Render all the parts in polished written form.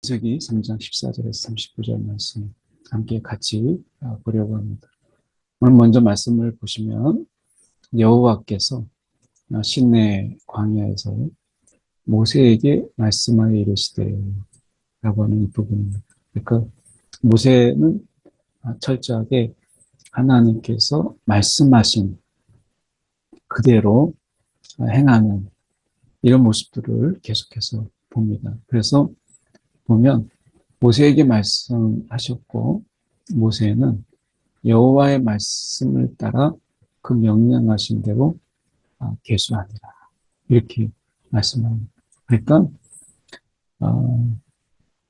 창세기 3장 14절에서 39절 말씀 함께 같이 보려고 합니다. 오늘 먼저 말씀을 보시면 여호와께서 시내 광야에서 모세에게 말씀하여 이르시되 라고 하는 이 부분입니다. 그러니까 모세는 철저하게 하나님께서 말씀하신 그대로 행하는 이런 모습들을 계속해서 봅니다. 그래서 보면 모세에게 말씀하셨고 모세는 여호와의 말씀을 따라 그 명령하신 대로 계수하니라 이렇게 말씀합니다. 그러니까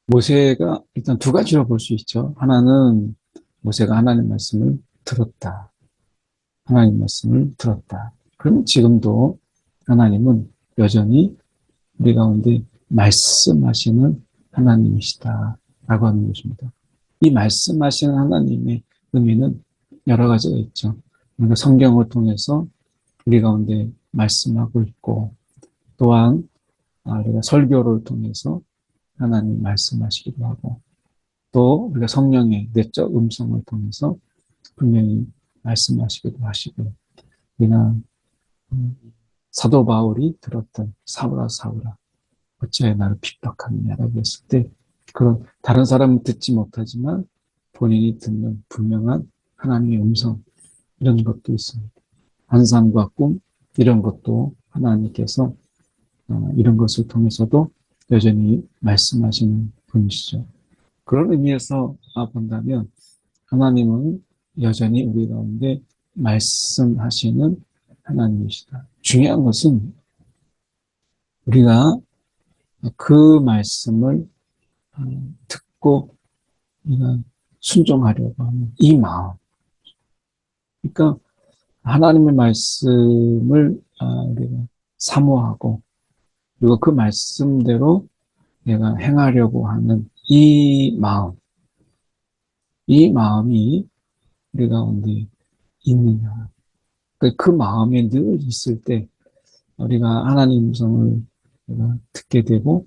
모세가 일단 두 가지로 볼 수 있죠. 하나는 모세가 하나님 말씀을 들었다. 하나님 말씀을 들었다. 그러면 지금도 하나님은 여전히 우리 가운데 말씀하시는 하나님이시다 라고 하는 것입니다. 이 말씀하시는 하나님의 의미는 여러 가지가 있죠. 그러니까 성경을 통해서 우리 가운데 말씀하고 있고 또한 우리가 설교를 통해서 하나님 말씀하시기도 하고 또 우리가 성령의 내적 음성을 통해서 분명히 말씀하시기도 하시고 우리가 사도 바울이 들었던 사울아 사울아 어찌하여 나를 핍박하느냐라고 했을 때 그런 다른 사람은 듣지 못하지만 본인이 듣는 분명한 하나님의 음성 이런 것도 있습니다. 환상과 꿈 이런 것도 하나님께서 이런 것을 통해서도 여전히 말씀하시는 분이시죠. 그런 의미에서 본다면 하나님은 여전히 우리 가운데 말씀하시는 하나님이시다. 중요한 것은 우리가 그 말씀을 듣고 우리가 순종하려고 하는 이 마음. 그러니까 하나님의 말씀을 우리가 사모하고 그리고 그 말씀대로 내가 행하려고 하는 이 마음. 이 마음이 우리 가운데 있느냐. 그 마음이 늘 있을 때 우리가 하나님 음성을 우리가 듣게 되고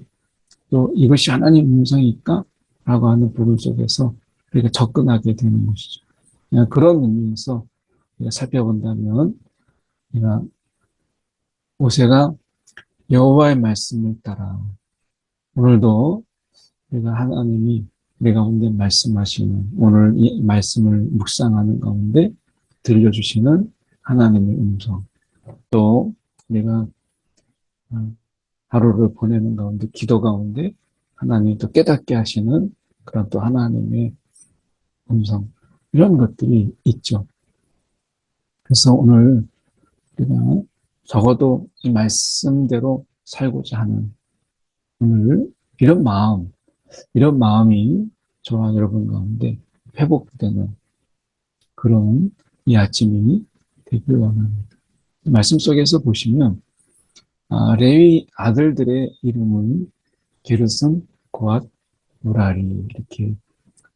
또 이것이 하나님 음성일까? 라고 하는 부분 속에서 우리가 접근하게 되는 것이죠. 그런 의미에서 우리가 살펴본다면 우리가 모세가 여호와의 말씀을 따라 오늘도 우리가 하나님이 우리 가운데 말씀하시는 오늘 이 말씀을 묵상하는 가운데 들려주시는 하나님의 음성 또 우리가 하루를 보내는 가운데 기도 가운데 하나님이 또 깨닫게 하시는 그런 또 하나님의 음성 이런 것들이 있죠. 그래서 오늘 우리가 적어도 이 말씀대로 살고자 하는 오늘 이런 마음이 저와 여러분 가운데 회복되는 그런 이 아침이 되길 원합니다. 말씀 속에서 보시면 레위 아들들의 이름은 게르손, 고앗, 무라리 이렇게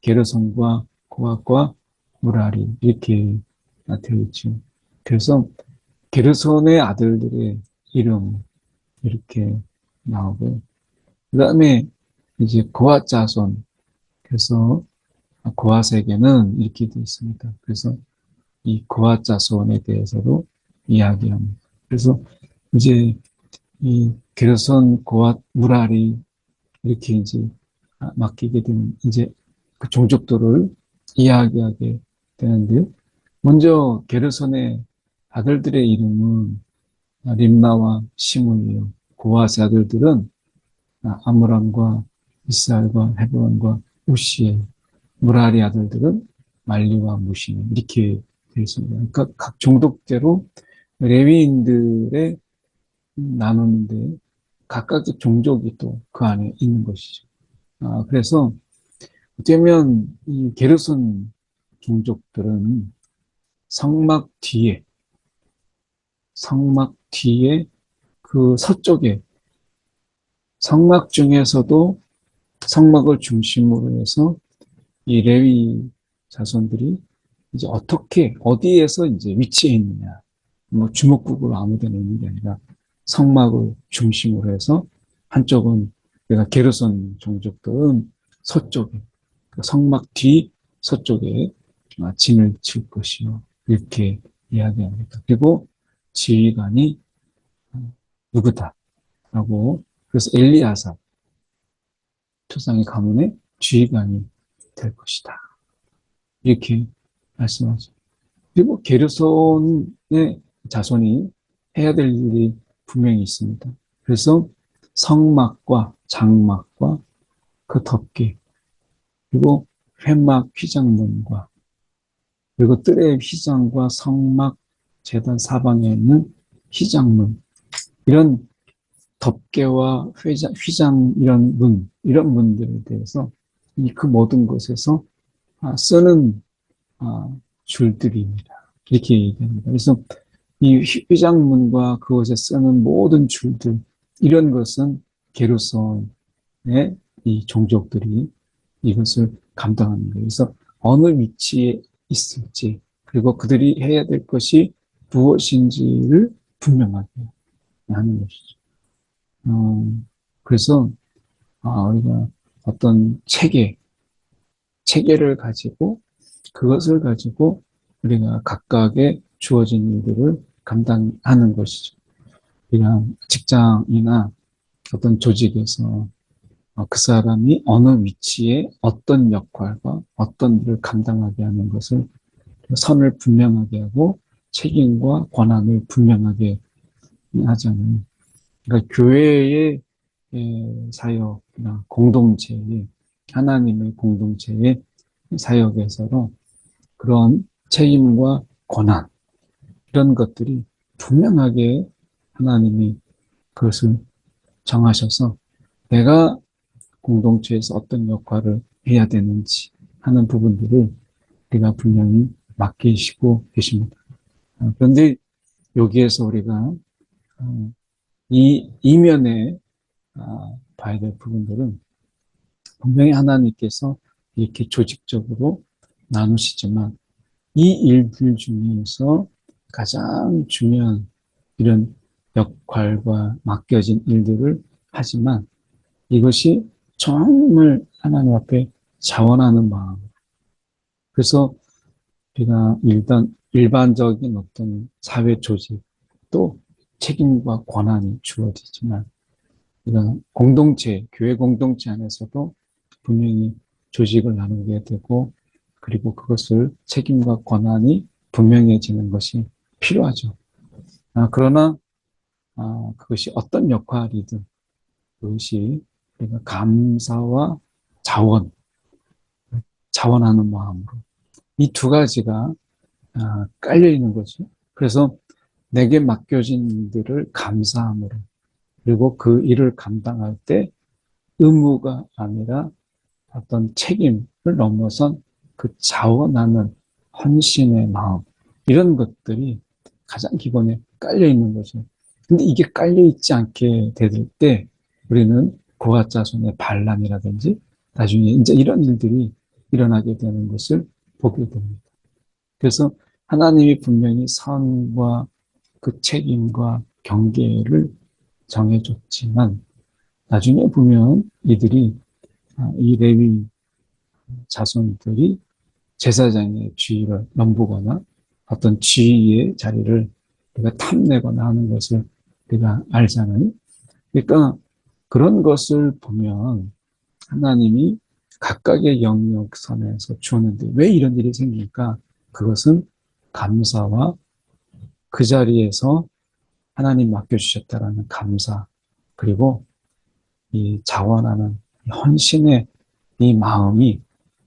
게르손과 고앗과 무라리 이렇게 되어 있죠. 그래서 게르손의 아들들의 이름 이렇게 나오고요. 그 다음에 이제 고앗 자손 그래서 고앗에게는 이렇게 되어 있습니다. 그래서 이 고앗 자손에 대해서도 이야기합니다. 그래서 이제 이 게르손, 고앗, 무라리 이렇게 이제 맡기게 되는 이제 그 종족들을 이야기하게 되는데요. 먼저 게르손의 아들들의 이름은 림나와 시므이요. 고앗의 아들들은 아므람과 이스라엘과 헤브론과 우시엘. 무라리 아들들은 말리와 무시 이렇게 되어 있습니다. 그러니까 각 종족대로 레위인들의 나누는데 각각의 종족이 또 그 안에 있는 것이죠. 그래서 어쩌면 이 게르손 종족들은 성막 뒤에 그 서쪽에 성막 중에서도 성막을 중심으로 해서 이 레위 자손들이 이제 어디에서 이제 위치해 있느냐. 뭐 주먹구구로 아무 데나 있는 게 아니라 성막을 중심으로 해서 한쪽은 그러니까 게르손 종족들은 서쪽에, 그 성막 뒤 서쪽에 진을 칠 것이요. 이렇게 이야기합니다. 그리고 지휘관이 누구다라고, 그래서 엘리야사 초상의 가문의 지휘관이 될 것이다. 이렇게 말씀하죠. 그리고 게르손의 자손이 해야 될 일이 분명히 있습니다. 그래서 성막과 장막과 그 덮개, 그리고 회막 휘장문과, 그리고 뜰의 휘장과 성막 제단 사방에 있는 휘장문, 이런 덮개와 휘장 이런 문들에 대해서 그 모든 것에서 쓰는 줄들입니다. 이렇게 얘기합니다. 그래서 이 휘장문과 그것에 쓰는 모든 줄들, 이런 것은 게르손의 이 종족들이 이것을 감당하는 거예요. 그래서 어느 위치에 있을지, 그리고 그들이 해야 될 것이 무엇인지를 분명하게 하는 것이죠. 그래서 우리가 어떤 체계를 가지고 그것을 가지고 우리가 각각의 주어진 일들을 감당하는 것이죠. 그냥 직장이나 어떤 조직에서 그 사람이 어느 위치에 어떤 역할과 어떤 일을 감당하게 하는 것을 선을 분명하게 하고 책임과 권한을 분명하게 하잖아요. 그러니까 교회의 사역이나 공동체의, 하나님의 공동체의 사역에서도 그런 책임과 권한, 이런 것들이 분명하게 하나님이 그것을 정하셔서 내가 공동체에서 어떤 역할을 해야 되는지 하는 부분들을 우리가 분명히 맡기시고 계십니다. 그런데 여기에서 우리가 이 이면에 봐야 될 부분들은 분명히 하나님께서 이렇게 조직적으로 나누시지만 이 일들 중에서 가장 중요한 이런 역할과 맡겨진 일들을 하지만 이것이 정말 하나님 앞에 자원하는 마음. 그래서 우리가 일반적인 어떤 사회 조직 또 책임과 권한이 주어지지만 이런 공동체, 교회 공동체 안에서도 분명히 조직을 나누게 되고 그리고 그것을 책임과 권한이 분명해지는 것이 필요하죠. 그러나 그것이 어떤 역할이든 그것이 우리가 감사와 자원, 자원하는 마음으로 이 두 가지가 깔려 있는 거죠. 그래서 내게 맡겨진 일들을 감사함으로 그리고 그 일을 감당할 때 의무가 아니라 어떤 책임을 넘어선 그 자원하는 헌신의 마음, 이런 것들이 가장 기본에 깔려 있는 거죠. 근데 이게 깔려 있지 않게 될 때 우리는 고아 자손의 반란이라든지 나중에 이제 이런 일들이 일어나게 되는 것을 보게 됩니다. 그래서 하나님이 분명히 선과 그 책임과 경계를 정해줬지만 나중에 보면 이들이 이 레위 자손들이 제사장의 지위를 넘보거나 어떤 지위의 자리를 우리가 탐내거나 하는 것을 우리가 알잖아요. 그러니까 그런 것을 보면 하나님이 각각의 영역선에서 주었는데 왜 이런 일이 생길까? 그것은 감사와 그 자리에서 하나님 맡겨주셨다라는 감사, 그리고 이 자원하는 헌신의 이 마음이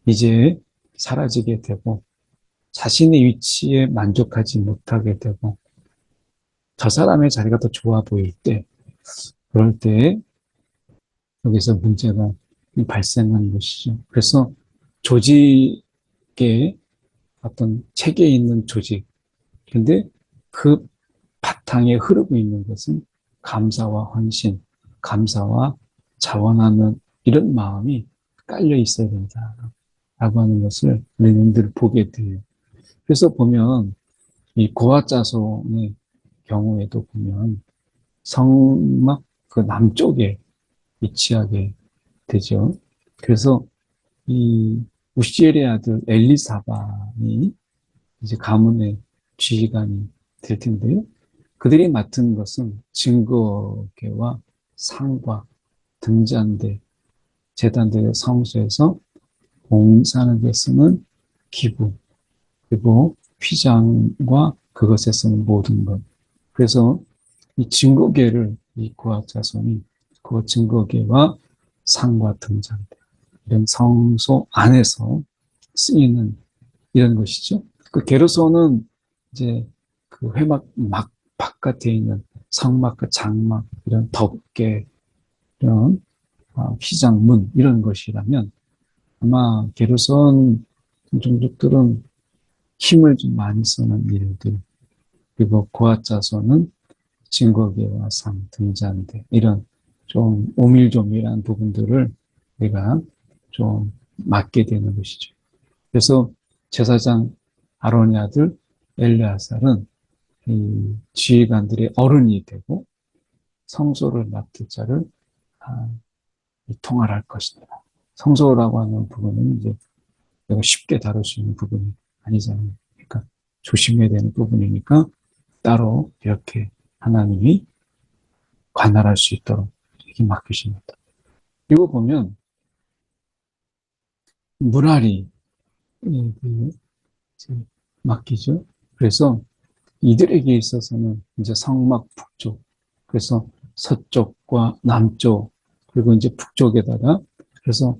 이제 사라지게 되고 자신의 위치에 만족하지 못하게 되고 저 사람의 자리가 더 좋아 보일 때 그럴 때 여기서 문제가 발생하는 것이죠. 그래서 조직의 어떤 체계에 있는 조직, 근데 그 바탕에 흐르고 있는 것은 감사와 헌신, 감사와 자원하는 이런 마음이 깔려 있어야 된다라고 하는 것을 우리는 늘 보게 돼요. 그래서 보면 이 고아 자손의 경우에도 보면 성막 그 남쪽에 위치하게 되죠. 그래서 이 우시엘의 아들 엘리사반이 이제 가문의 지휘관이 될 텐데요. 그들이 맡은 것은 증거계와 상과 등잔대, 제단대 성소에서 봉사하는 데 쓰는 기구, 그리고 휘장과 그것에 쓰는 모든 것. 그래서 이 증거계를 이 고아 자손이 그 증거계와 상과 등잔대, 이런 성소 안에서 쓰이는 이런 것이죠. 그 게르손은 이제 그 회막 막 바깥에 있는 성막과 장막, 이런 덮개, 이런 휘장문 이런 것이라면, 아마 게르손 종족들은 힘을 좀 많이 쓰는 일들, 그리고 고아자손은 증거계와 상, 등잔대 이런 좀 오밀조밀한 부분들을 내가 좀 맡게 되는 것이죠. 그래서 제사장 아론의 아들 엘르아살은 이 지휘관들의 어른이 되고 성소를 맡을 자를 통할할 것이다. 성소라고 하는 부분은 이제 내가 쉽게 다룰 수 있는 부분이 아니잖아요. 그러니까 조심해야 되는 부분이니까 따로 이렇게 하나님이 관할할 수 있도록 이렇게 맡기십니다. 이거 보면 무라리 맡기죠. 그래서 이들에게 있어서는 이제 성막 북쪽, 그래서 서쪽과 남쪽, 그리고 이제 북쪽에다가, 그래서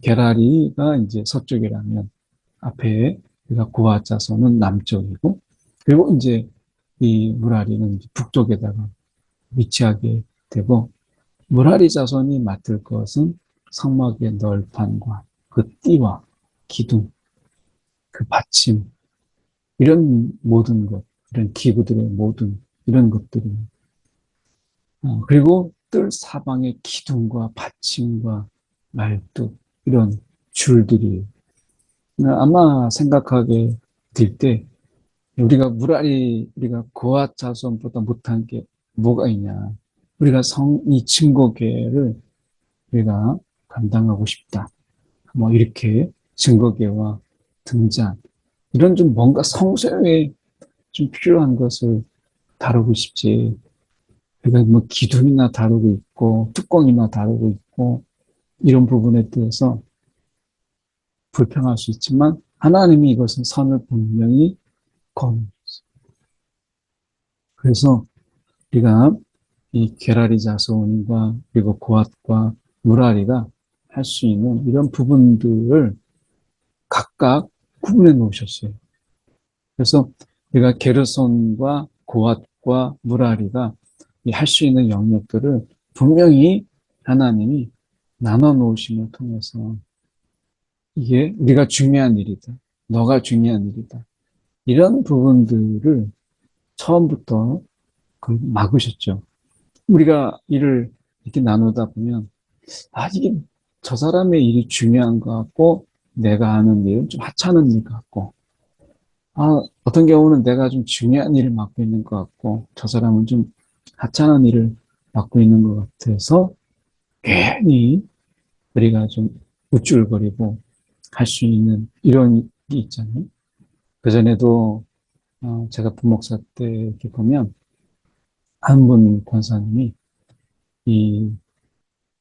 게라리가 이제 서쪽이라면 앞에 우리가 고아 자손은 남쪽이고, 그리고 이제 이 무라리는 이제 북쪽에다가 위치하게 되고, 무라리 자손이 맡을 것은 성막의 널판과 그 띠와 기둥, 그 받침, 이런 모든 것, 이런 기구들의 모든 이런 것들이, 그리고 뜰 사방의 기둥과 받침과 말뚝, 이런 줄들이, 아마 생각하게 될 때, 우리가 우리가 고아 자손보다 못한 게 뭐가 있냐. 우리가 이 증거계를 우리가 감당하고 싶다. 뭐 이렇게 증거계와 등잔, 이런 좀 뭔가 성소에 좀 필요한 것을 다루고 싶지. 그러니까 뭐 기둥이나 다루고 있고 뚜껑이나 다루고 있고 이런 부분에 대해서 불평할 수 있지만, 하나님이 이것은 선을 분명히 거는. 그래서 우리가 이 게라리 자손과 그리고 고앗과 무라리가 할 수 있는 이런 부분들을 각각 구분해 놓으셨어요. 그래서 우리가 게르손과 고앗과 무라리가 할 수 있는 영역들을 분명히 하나님이 나눠 놓으심을 통해서, 이게 우리가 중요한 일이다, 너가 중요한 일이다, 이런 부분들을 처음부터 막으셨죠. 우리가 일을 이렇게 나누다 보면, 이게 저 사람의 일이 중요한 것 같고 내가 하는 일은 좀 하찮은 일 같고, 어떤 경우는 내가 좀 중요한 일을 맡고 있는 것 같고 저 사람은 좀 하찮은 일을 맡고 있는 것 같아서 괜히 우리가 좀 우쭐거리고 할 수 있는 이런 게 있잖아요. 그전에도 제가 부목사 때 이렇게 보면 한 분 권사님이 이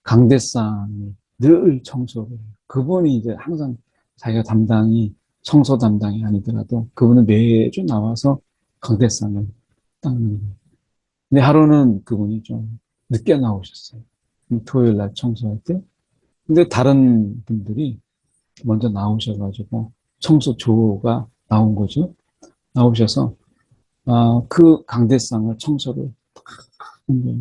강대상을 늘 청소를 해요. 그분이 이제 항상 자기가 담당이 청소 담당이 아니더라도 그분은 매주 나와서 강대상을 닦는 거예요. 근데 하루는 그분이 좀 늦게 나오셨어요. 토요일 날 청소할 때. 근데 다른 분들이 먼저 나오셔가지고 청소 조가 나온 거죠. 나오셔서 그 강대상을 청소를 한 거예요.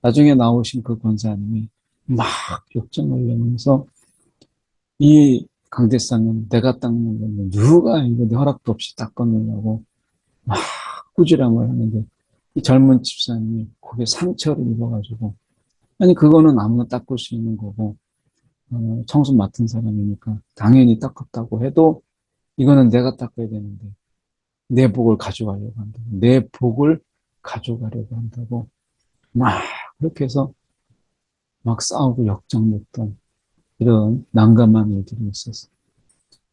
나중에 나오신 그 권사님이 막 역정을 내면서, 이 강대상은 내가 닦는 건데 누가 이거 내 허락도 없이 닦아놓으려고 막 꾸지람을 하는데, 이 젊은 집사님이 거기에 상처를 입어가지고, 아니 그거는 아무나 닦을 수 있는 거고 청소 맡은 사람이니까 당연히 닦았다고 해도 이거는 내가 닦아야 되는데 내 복을 가져가려고 한다고, 내 복을 가져가려고 한다고 막 그렇게 해서 막 싸우고 역정했던 이런 난감한 일들이 있었어요.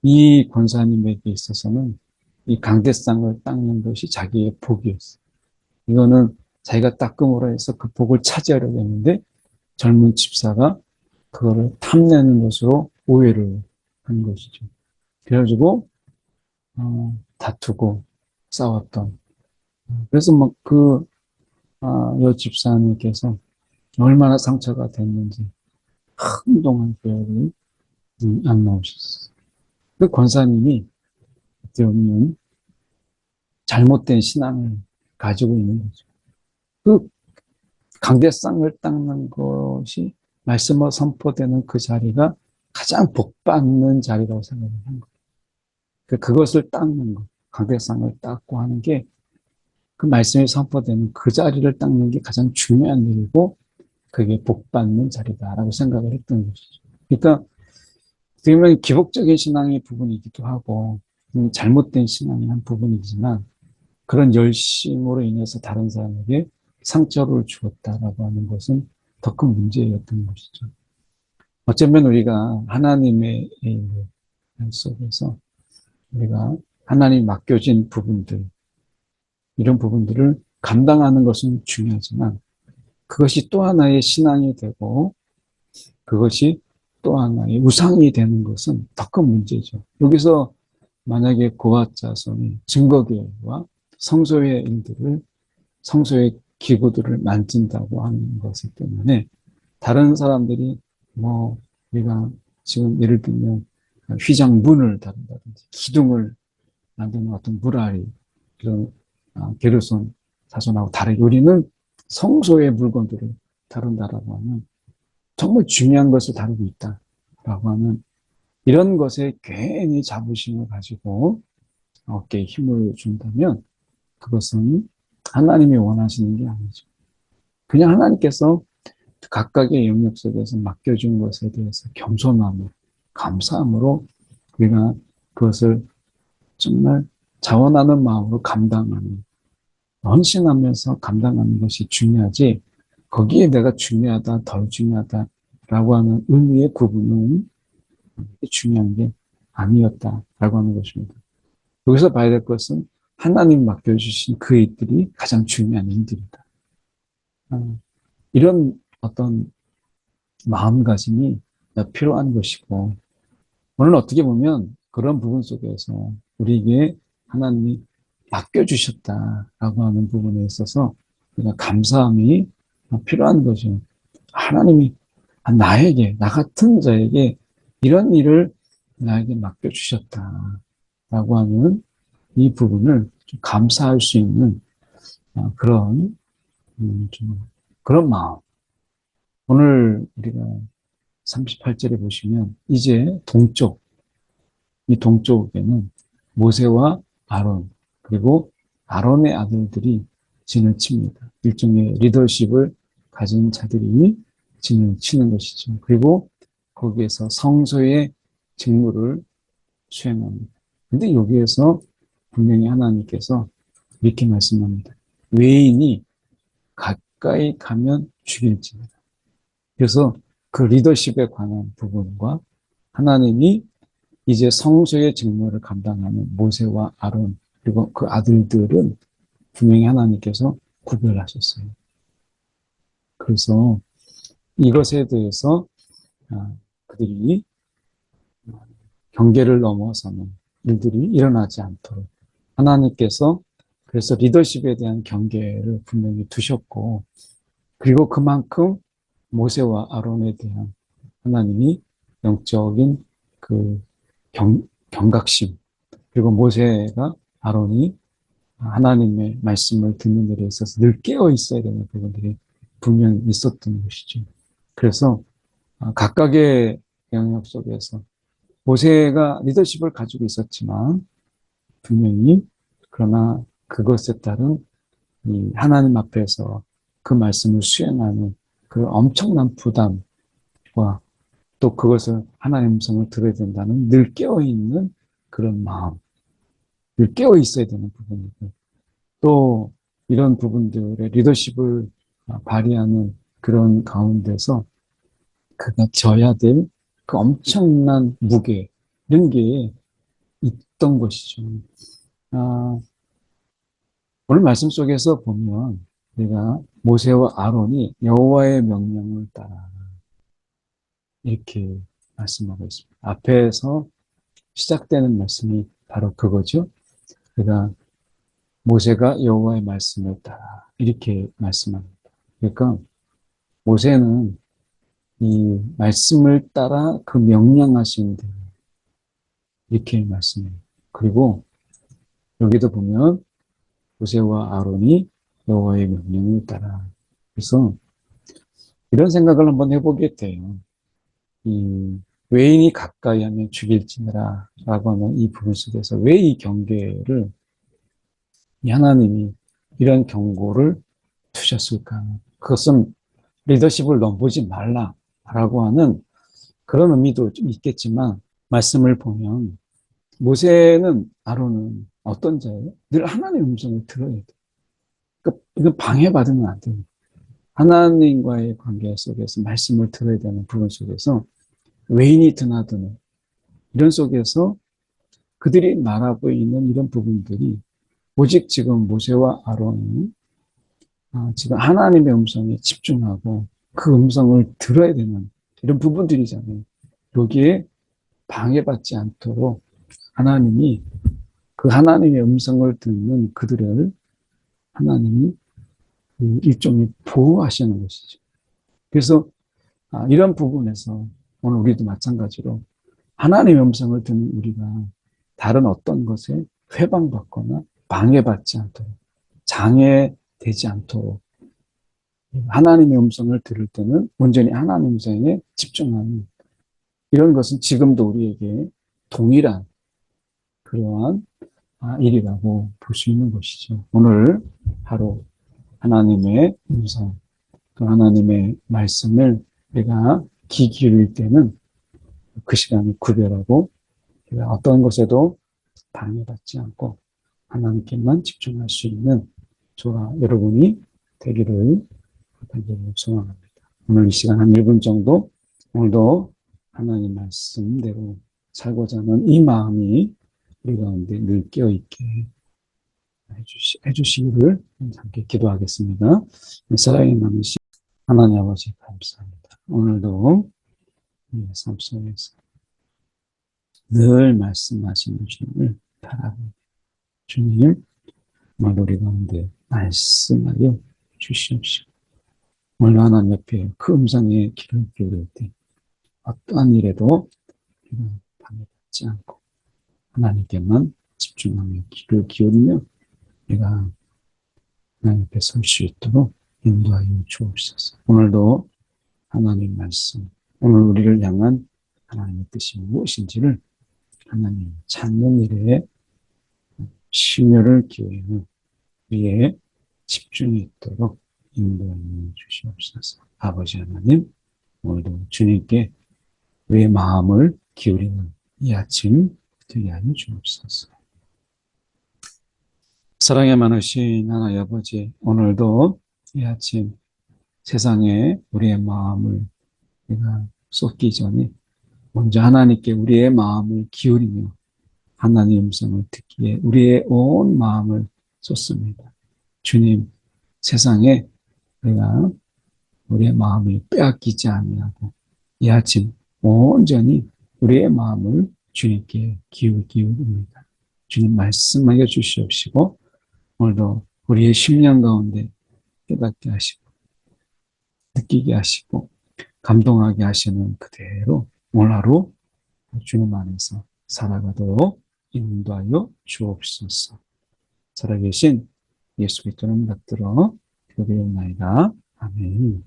이 권사님에게 있어서는 이 강대상을 닦는 것이 자기의 복이었어요. 이거는 자기가 닦음으로 해서 그 복을 차지하려고 했는데 젊은 집사가 그거를 탐내는 것으로 오해를 한 것이죠. 그래가지고 다투고 싸웠던. 그래서 막그 여 집사님께서 얼마나 상처가 됐는지 한동안 기억이 안 나오셨어요. 그 권사님이 어떻게 보면 잘못된 신앙을 가지고 있는 거죠. 그 강대상을 닦는 것이 말씀으로 선포되는 그 자리가 가장 복받는 자리라고 생각을 한 거예요. 그것을 닦는 것, 강대상을 닦고 하는 게 그 말씀이 선포되는 그 자리를 닦는 게 가장 중요한 일이고 그게 복받는 자리다라고 생각을 했던 것이죠. 그러니까 어떻게 보면 기복적인 신앙의 부분이기도 하고 잘못된 신앙의 한 부분이지만 그런 열심으로 인해서 다른 사람에게 상처를 주었다라고 하는 것은 더 큰 문제였던 것이죠. 어쩌면 우리가 하나님의 속에서 우리가 하나님 맡겨진 부분들, 이런 부분들을 감당하는 것은 중요하지만 그것이 또 하나의 신앙이 되고 그것이 또 하나의 우상이 되는 것은 더 큰 문제죠. 여기서 만약에 고아 자손이 증거교회와 성소의 일들을 성소의 기구들을 만진다고 하는 것을 때문에 다른 사람들이 우리가 지금 예를 들면 휘장문을 다룬다든지 기둥을 만드는 어떤 무라리 이런 게르손 사손하고 다르게 우리는 성소의 물건들을 다룬다라고 하는 정말 중요한 것을 다루고 있다라고 하는 이런 것에 괜히 자부심을 가지고 어깨에 힘을 준다면 그것은 하나님이 원하시는 게 아니죠. 그냥 하나님께서 각각의 영역 속에서 맡겨준 것에 대해서 겸손함으로 감사함으로 우리가 그것을 정말 자원하는 마음으로 감당하는 헌신하면서 감당하는 것이 중요하지 거기에 내가 중요하다 덜 중요하다라고 하는 의미의 구분은 중요한 게 아니었다라고 하는 것입니다. 여기서 봐야 될 것은 하나님 맡겨주신 그 일들이 가장 중요한 일들이다. 이런 어떤 마음가짐이 필요한 것이고 오늘 어떻게 보면 그런 부분 속에서 우리에게 하나님이 맡겨주셨다라고 하는 부분에 있어서 우리가 감사함이 필요한 거죠. 하나님이 나에게, 나 같은 자에게 이런 일을 나에게 맡겨주셨다라고 하는 이 부분을 좀 감사할 수 있는 그런 좀 그런 마음. 오늘 우리가 38절에 보시면 이제 동쪽, 이 동쪽에는 모세와 아론 그리고 아론의 아들들이 진을 칩니다. 일종의 리더십을 가진 자들이 진을 치는 것이죠. 그리고 거기에서 성소의 직무를 수행합니다. 근데 여기에서 분명히 하나님께서 이렇게 말씀합니다. 외인이 가까이 가면 죽일지니라. 그래서 그 리더십에 관한 부분과 하나님이 이제 성소의 직무를 감당하는 모세와 아론 그리고 그 아들들은 분명히 하나님께서 구별하셨어요. 그래서 이것에 대해서 그들이 경계를 넘어서는 일들이 일어나지 않도록 하나님께서 그래서 리더십에 대한 경계를 분명히 두셨고 그리고 그만큼 모세와 아론에 대한 하나님이 영적인 그 경각심 그리고 모세가 아론이 하나님의 말씀을 듣는 일에 있어서 늘 깨어 있어야 되는 부분들이 분명히 있었던 것이죠. 그래서 각각의 영역 속에서 모세가 리더십을 가지고 있었지만 분명히 그러나 그것에 따른 이 하나님 앞에서 그 말씀을 수행하는 그 엄청난 부담과 또 그것을 하나님의 음성을 들어야 된다는 늘 깨어있는 그런 마음, 늘 깨어 있어야 되는 부분이고 또 이런 부분들의 리더십을 발휘하는 그런 가운데서 그가 져야 될 그 엄청난 무게, 이런 게 있던 것이죠. 아, 오늘 말씀 속에서 보면 내가 모세와 아론이 여호와의 명령을 따라 이렇게 말씀하고 있습니다. 앞에서 시작되는 말씀이 바로 그거죠. 그가 모세가 여호와의 말씀을 따라 이렇게 말씀합니다. 그러니까 모세는 이 말씀을 따라 그 명령하신 대로 이렇게 말씀해요. 그리고 여기도 보면 모세와 아론이 여호와의 명령을 따라. 그래서 이런 생각을 한번 해보게 돼요. 이 외인이 가까이 하면 죽일지니라 라고 하는 이 부분 속에서 왜 이 경계를 이 하나님이 이런 경고를 두셨을까? 그것은 리더십을 넘보지 말라라고 하는 그런 의미도 좀 있겠지만 말씀을 보면 모세는 아론은 어떤 자예요? 늘 하나님의 음성을 들어야 돼. 그러니까 이거 방해받으면 안 돼요. 하나님과의 관계 속에서 말씀을 들어야 되는 부분 속에서 외인이 드나드는 이런 속에서 그들이 말하고 있는 이런 부분들이 오직 지금 모세와 아론은 지금 하나님의 음성에 집중하고 그 음성을 들어야 되는 이런 부분들이잖아요. 여기에 방해받지 않도록 하나님이 그 하나님의 음성을 듣는 그들을 하나님이 일종의 보호하시는 것이죠. 그래서 이런 부분에서 오늘 우리도 마찬가지로 하나님의 음성을 듣는 우리가 다른 어떤 것에 회방받거나 방해받지 않도록 장애되지 않도록 하나님의 음성을 들을 때는 온전히 하나님의 음성에 집중하는 이런 것은 지금도 우리에게 동일한 그러한 일이라고 볼 수 있는 것이죠. 오늘 하루 하나님의 음성, 또 하나님의 말씀을 내가 귀 기울일 때는 그 시간을 구별하고 어떤 것에도 방해받지 않고 하나님께만 집중할 수 있는 저와 여러분이 되기를 소망합니다. 오늘 이 시간 한 1분 정도 오늘도 하나님 말씀대로 살고자 하는 이 마음이 우리 가운데 늘 깨어있게 해주시기를 함께 기도하겠습니다. 사랑이 많으신 하나님 아버지 감사합니다. 오늘도 삶 속에서 늘 말씀하시는 주님을 바라봅니다. 주님, 오늘 우리 가운데 말씀하여 주시옵시고 오늘 하나님 옆에 그 음성에 귀를 기울일 때 어떠한 일에도 방해받지 않고 하나님께만 집중하며 귀를 기울이며 우리가 하나님 앞에 설 수 있도록 인도하여 주옵소서. 오늘도 하나님 말씀, 오늘 우리를 향한 하나님의 뜻이 무엇인지를 하나님 찾는 일에 심혈을 기울이는 우리의 집중이 있도록 인도하여 주시옵소서. 아버지 하나님, 오늘도 주님께 우리의 마음을 기울이는 이 아침 되게 하여 주옵소서. 사랑에 많으신 하나님 아버지, 오늘도 이 아침 세상에 우리의 마음을 우리가 쏟기 전에 먼저 하나님께 우리의 마음을 기울이며 하나님의 음성을 듣기에 우리의 온 마음을 쏟습니다. 주님, 세상에 우리가 우리의 마음을 빼앗기지 아니하고 이 아침 온전히 우리의 마음을 주님께 기울입니다. 주님 말씀하여 주시옵시고 오늘도 우리의 심령 가운데 깨닫게 하시고 느끼게 하시고 감동하게 하시는 그대로 오늘 하루 주님 안에서 살아가도록 인도하여 주옵소서. 살아계신 예수 그리스도를 받들어 기도드리옵나이다. 아멘.